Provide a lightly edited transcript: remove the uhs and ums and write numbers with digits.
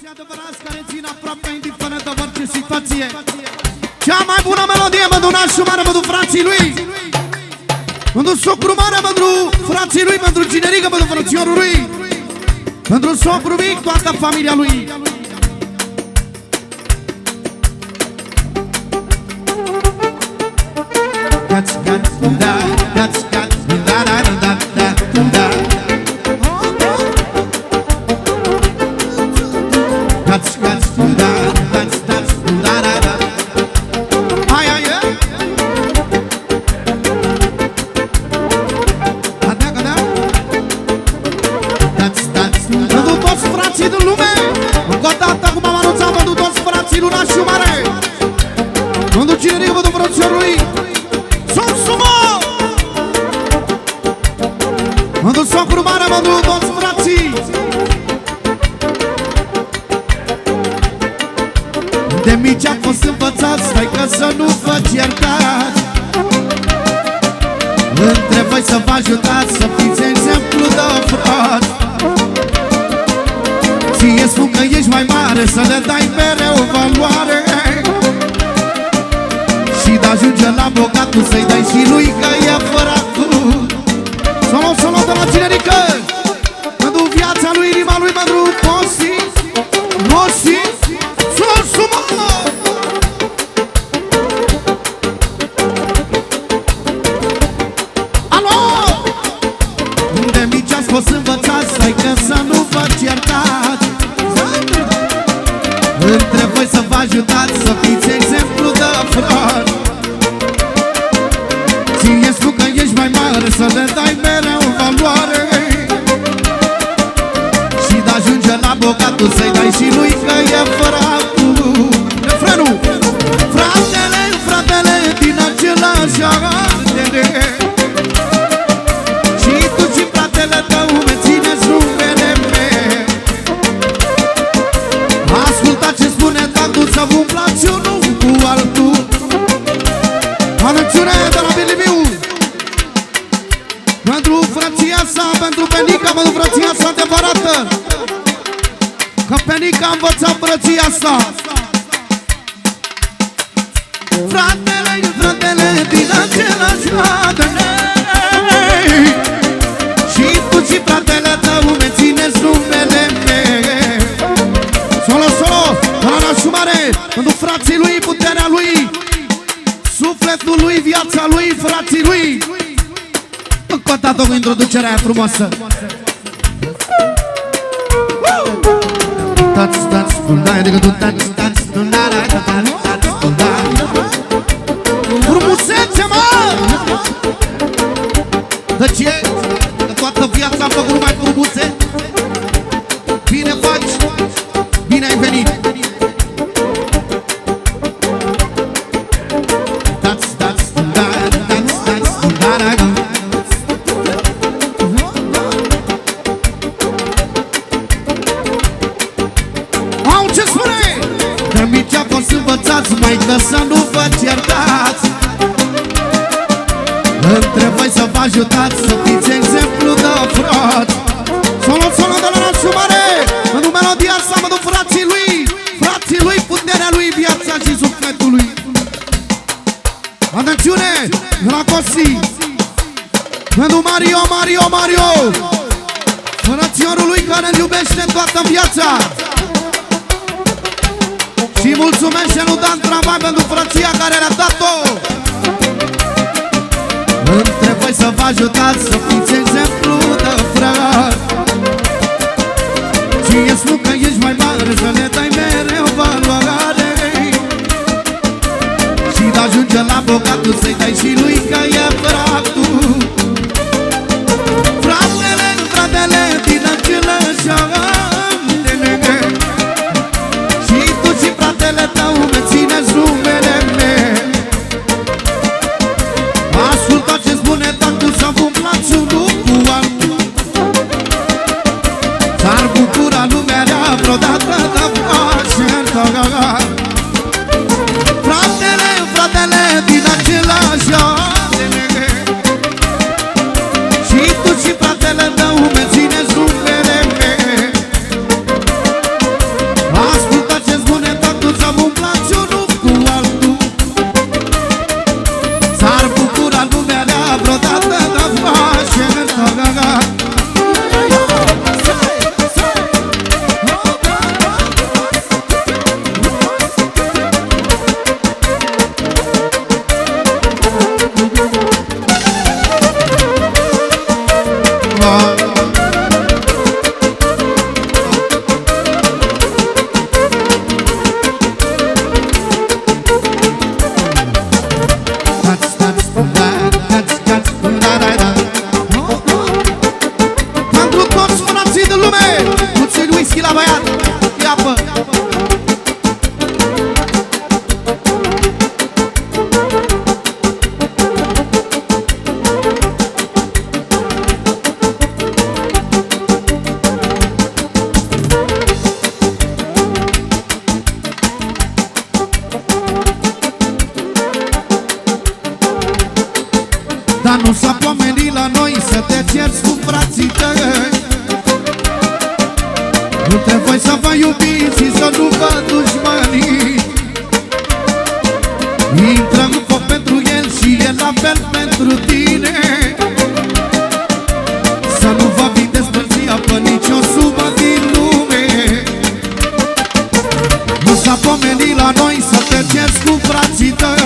Frații adevărați care țin aproape indiferent de orice situație. Cea mai bună melodie, mă du nașul mare, mă du frații lui, mă du socru mare, mă du frații lui, pentru cinerică, mă du frățiorul lui, pentru socru mic, toată familia lui. That's got da, that's got da da da da da. That's got da, that's da da da. Hai hai. Ada da. That's. Mă duc toți frații din lume. Încă o dată cum am anunțat, mă duc toți frații lui nașul mare. Mă duc cinerică, mă duc frățiorul lui. Mă duc socru mare, mă duc toți frații. De mici am fost învățați, stai că să nu vă certați. Între voi să vă ajutați, să fiți exemplu de frat. Ție spun că ești mai mare, să le dai mereu valoare. Și de-ajunge la bogatul, să-i dai și lui că e făratul. Solo de la cinerică. Mă duc viața lui, inima lui, mă duc Mosi, Mosi, sumă. Alo! De mici ați fost învățați, stai că să nu vă certați. Între voi să vă ajutați, să fiți exemplu de frat. Ție spun că ești mai mare, să le dai mereu valoare. Și de-ajunge la bogatul, să-i dai și lui că e făratul. Refrenul! Fratele, fratele, din același ardere. Și tu și fratele tău me țineți numele meu. Asculta ce spune tatăl, să vă umplați unul cu altul. Anunțiune de la Bilibiu. Pentru frăția sa, pentru Penica, pentru frăția sa adevărată. Că Penica a învățat frăția sa. Fratele, fratele, din același adere. Și tu și fratele tău me țineți numele meu. Solo, de la nașul mare, pentru frații lui, puterea lui, sufletul lui, viața lui, frații lui. Încă o dată cu introducerea aia frumoasă. Frumusețe, mă! De ce? Că toată viața am făcut numai frumuse. Bine faci, bine ai venit. Mai că să nu vă certați. Între voi să vă ajutați, să fiți exemplu de frat. Solo de la nașul mare. Mă duc melodia asta, mă duc frații lui, puterea lui, viața și sufletul lui. Atențiune, la Cosi. Mă duc Mario, frățiorul lui care îl iubește toată viața. Și mulțumesc și nu da în tramvai pentru frăția care le-a dat-o. Între voi să vă ajutați, să fiți exemplu de frat. Ție spun că ești mai mare, să le dai mereu valoare. Și de-ajunge la bogatul, să-i dai și lui că e fratul. Fratele, din același adere. Și tu și fratele tău me țineți numele meu. Ascultă ce spune tatăl, să vă umplați unul cu altul. S-ar bucura lumea rea vreodată de pace. Fratele, din același adere. Și tu și fratele tău me țineți numele meu. scapă. Dar nu s-a pomenit la noi să te cerți cu frații tăi. Nu te voi să vă iubiți și să nu vă dușmăni. Intră în foc pentru el și el la fel pentru tine. Să nu vă vindeți mărția pe nicio sumă din lume. Nu s-a pomenit la noi să te cerți cu frații tăi.